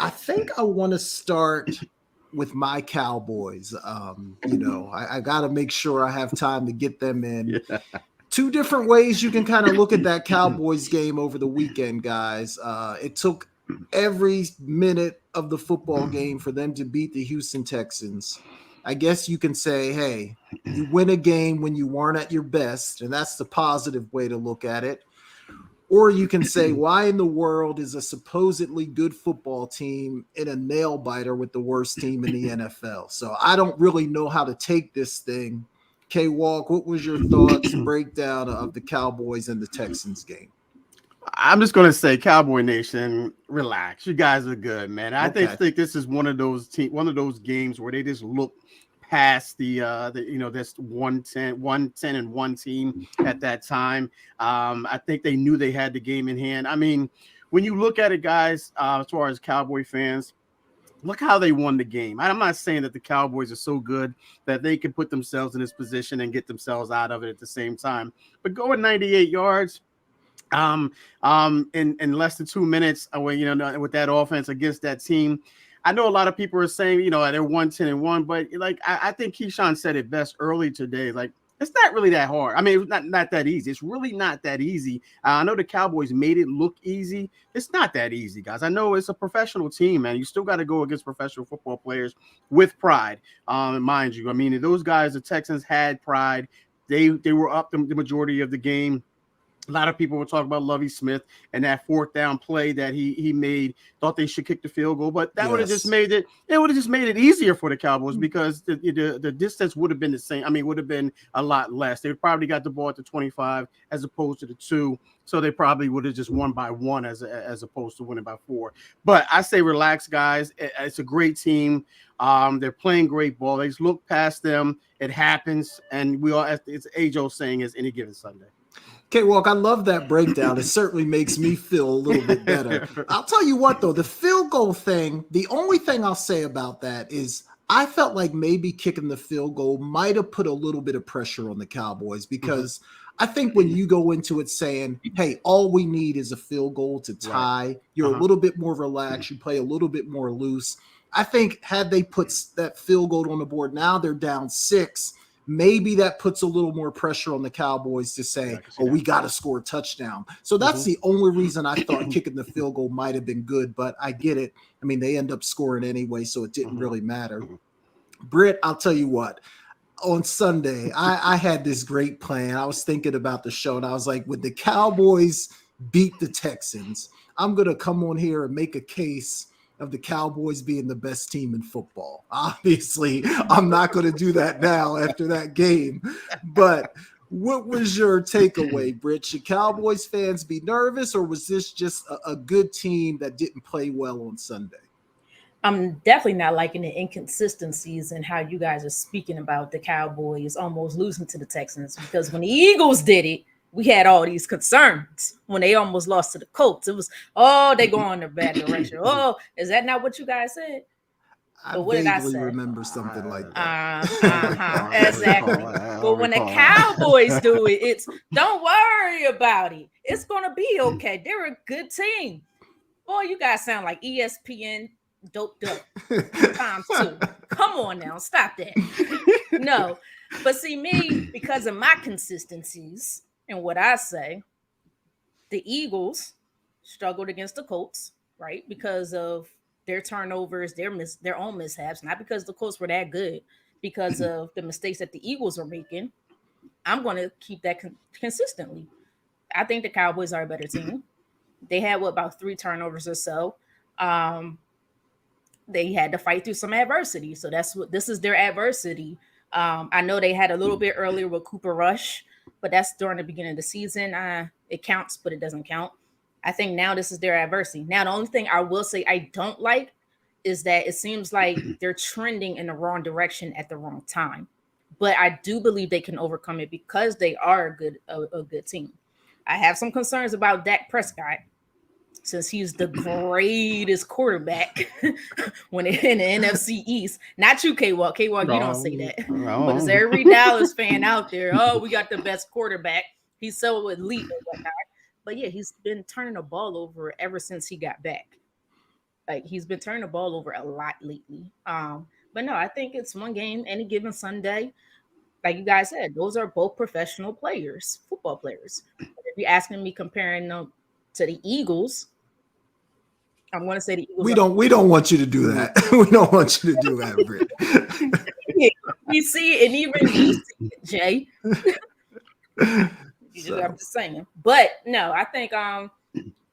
I think I want to start with my Cowboys. I got to make sure I have time to get them in. Yeah. Two different ways you can kind of look at that Cowboys game over the weekend, guys. It took every minute of the football game for them to beat the Houston Texans. I guess you can say, hey, you win a game when you weren't at your best, and that's the positive way to look at it. Or you can say, why in the world is a supposedly good football team in a nail biter with the worst team in the NFL? So I don't really know how to take this thing. K Walk, what was your thoughts, breakdown of the Cowboys and the Texans game? I'm just gonna say, Cowboy Nation, relax. You guys are good, man. I Okay. think this is one of those games where they just look past this 110 and one team at that time. I think they knew they had the game in hand. I mean, when you look at it, guys, as far as Cowboy fans, look how they won the game. I'm not saying that the Cowboys are so good that they can put themselves in this position and get themselves out of it at the same time. But going 98 yards, in less than 2 minutes, with that offense against that team. I know a lot of people are saying, they're 110-1, but like I think Keyshawn said it best early today. Like, it's not really that hard. I mean, it's not that easy. It's really not that easy. I know the Cowboys made it look easy. It's not that easy, guys. I know it's a professional team, man. You still got to go against professional football players with pride, mind you. I mean, those guys, the Texans, had pride. They were up the majority of the game. A lot of people were talking about Lovie Smith and that fourth down play that he made. Thought they should kick the field goal, but that would have just made it. It would have just made it easier for the Cowboys because the distance would have been the same. I mean, would have been a lot less. They probably got the ball at the 25 as opposed to the 2, so they probably would have just won by 1 as opposed to winning by 4. But I say relax, guys. It's a great team. They're playing great ball. They just look past them. It happens, and we all. It's age-old saying is any given Sunday. Okay, Walk, I love that breakdown. It certainly makes me feel a little bit better. I'll tell you what, though, the field goal thing, the only thing I'll say about that is I felt like maybe kicking the field goal might have put a little bit of pressure on the Cowboys because I think when you go into it saying, hey, all we need is a field goal to tie, you're a little bit more relaxed, you play a little bit more loose. I think had they put that field goal on the board, now they're down 6. Maybe that puts a little more pressure on the Cowboys to say, we got to score a touchdown. So that's the only reason I thought kicking the field goal might have been good, but I get it. I mean, they end up scoring anyway, so it didn't really matter. Britt, I'll tell you what. On Sunday, I had this great plan. I was thinking about the show, and I was like, when the Cowboys beat the Texans, I'm going to come on here and make a case of the Cowboys being the best team in football. Obviously, I'm not going to do that now after that game. But what was your takeaway, Britt? Should Cowboys fans be nervous, or was this just a good team that didn't play well on Sunday? I'm definitely not liking the inconsistencies in how you guys are speaking about the Cowboys almost losing to the Texans, because when the Eagles did it, we had all these concerns. When they almost lost to the Colts, it was, they go in the bad direction. Oh, is that not what you guys said? But what did I say? Remember something like that. Exactly. But when the Cowboys do it, it's don't worry about it. It's gonna be okay. They're a good team. Boy, you guys sound like ESPN doped up times 2. Come on now, stop that. No, but see me, because of my consistencies and what I say, the Eagles struggled against the Colts, right? Because of their turnovers, their own mishaps, not because the Colts were that good, because of the mistakes that the Eagles are making. I'm going to keep that consistently. I think the Cowboys are a better team. They had about 3 turnovers or so. They had to fight through some adversity. So this is their adversity. I know they had a little bit earlier with Cooper Rush, but that's during the beginning of the season. It counts, but it doesn't count. I think now this is their adversity. Now, the only thing I will say I don't like is that it seems like they're trending in the wrong direction at the wrong time. But I do believe they can overcome it because they are a good team. I have some concerns about Dak Prescott, since he's the greatest quarterback when in the NFC East. Not you, K-Walk. K-Walk, you don't say that. No. But there's every Dallas fan out there. Oh, we got the best quarterback. He's so elite and whatnot. But yeah, he's been turning the ball over ever since he got back. Like he's been turning the ball over a lot lately. But no, I think it's one game any given Sunday. Like you guys said, those are both professional players, football players. If you're asking me comparing them to the Eagles, I'm going to say the Eagles. We don't want you to do that. We don't want you to do that, Britt. We see it, and even you see it, Jay. I'm just saying. But no, I think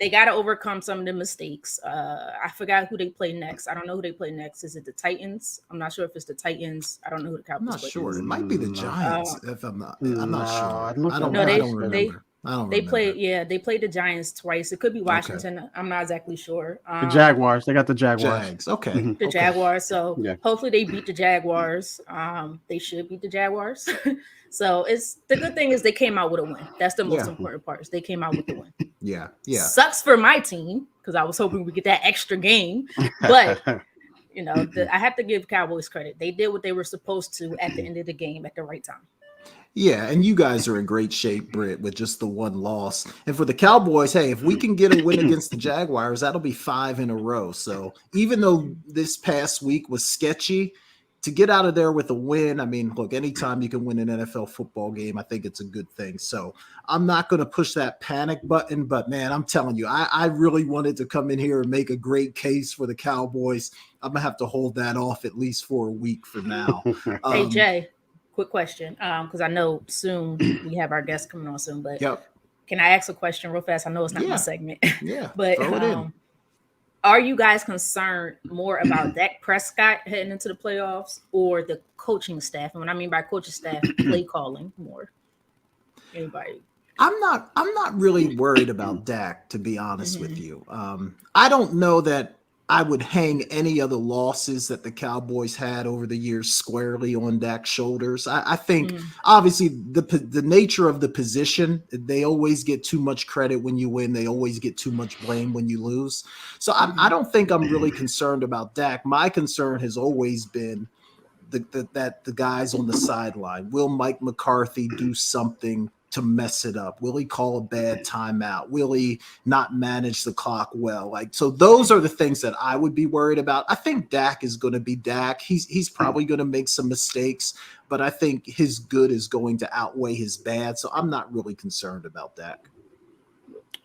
they got to overcome some of the mistakes. I forgot who they play next. I don't know who they play next. Is it the Titans? I'm not sure if it's the Titans. I don't know who the Cowboys. I'm not sure. It might be the Giants. If I'm not sure. I don't remember. They played the Giants twice. It could be Washington. Okay. I'm not exactly sure. The Jaguars. They got the Jaguars. Jags. Okay. The Jaguars. So hopefully they beat the Jaguars. They should beat the Jaguars. So it's the good thing is they came out with a win. That's the most important part. Is they came out with the win. Yeah. Sucks for my team because I was hoping we get that extra game, but I have to give Cowboys credit. They did what they were supposed to at the end of the game at the right time. Yeah, and you guys are in great shape, Britt, with just the one loss. And for the Cowboys, hey, if we can get a win against the Jaguars, that'll be 5 in a row. So even though this past week was sketchy, to get out of there with a win, I mean, look, anytime you can win an NFL football game, I think it's a good thing. So I'm not going to push that panic button, but man, I'm telling you, I really wanted to come in here and make a great case for the Cowboys. I'm going to have to hold that off at least for a week for now. Hey, Jay. Quick question, because I know soon we have our guests coming on soon, but can I ask a question real fast? I know it's not my segment. Yeah, but are you guys concerned more about Dak Prescott heading into the playoffs or the coaching staff? And what I mean by coaching staff, play calling more. Anybody? I'm not really worried about Dak, to be honest with you. I don't know that I would hang any of the losses that the Cowboys had over the years squarely on Dak's shoulders. I think obviously the nature of the position, they always get too much credit when you win. They always get too much blame when you lose. So I don't think I'm really concerned about Dak. My concern has always been that the guys on the sideline. Will Mike McCarthy do something to mess it up? Will he call a bad timeout? Will he not manage the clock well? So those are the things that I would be worried about. I think Dak is going to be Dak. He's probably going to make some mistakes, but I think his good is going to outweigh his bad. So I'm not really concerned about Dak.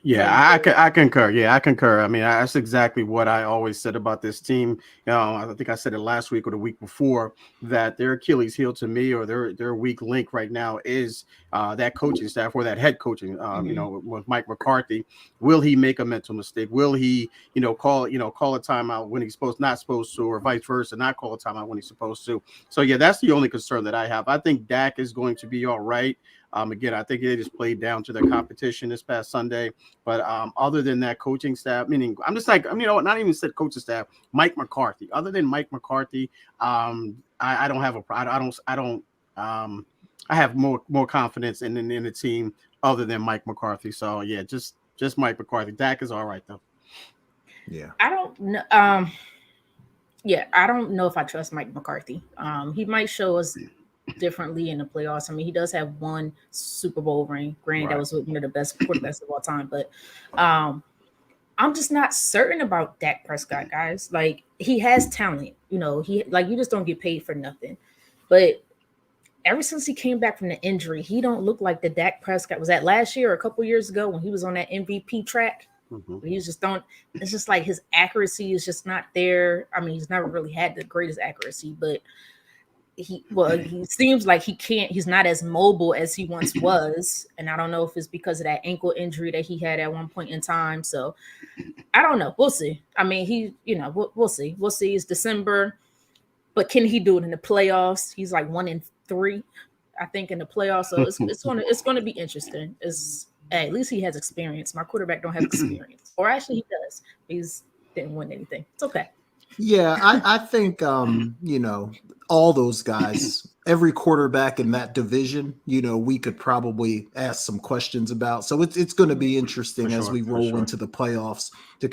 Yeah, I concur. Yeah, I concur. I mean, that's exactly what I always said about this team. I think I said it last week or the week before that their Achilles heel to me, or their weak link right now is that coaching staff or that head coaching. With Mike McCarthy, will he make a mental mistake? Will he, call a timeout when he's not supposed to, or vice versa, not call a timeout when he's supposed to? So yeah, that's the only concern that I have. I think Dak is going to be all right. Again, I think they just played down to their competition this past Sunday. But other than that coaching staff, meaning I'm just like, not even said coaching staff, Mike McCarthy. Other than Mike McCarthy, I don't have I have more confidence in the team other than Mike McCarthy. So yeah, just Mike McCarthy. Dak is all right though. Yeah. I don't know. I don't know if I trust Mike McCarthy. He might show us differently in the playoffs. I mean, he does have one Super Bowl ring. Granted, that was one of the best quarterbacks of all time, but I'm just not certain about Dak Prescott, guys. Like, he has talent, you just don't get paid for nothing. But ever since he came back from the injury, he don't look like the Dak Prescott was that last year or a couple years ago when he was on that MVP track. He's just it's just like his accuracy is just not there. I mean, he's never really had the greatest accuracy, but he seems like he's not as mobile as he once was. And I don't know if it's because of that ankle injury that he had at one point in time. So I don't know. We'll see. I mean, we'll see. We'll see. It's December, but can he do it in the playoffs? He's like 1-3, I think, in the playoffs. So it's going to be interesting. At least he has experience. My quarterback don't have experience, or actually he does. He's didn't win anything. It's okay. Yeah, I think, all those guys, every quarterback in that division, we could probably ask some questions about. So it's going to be interesting as we roll into the playoffs to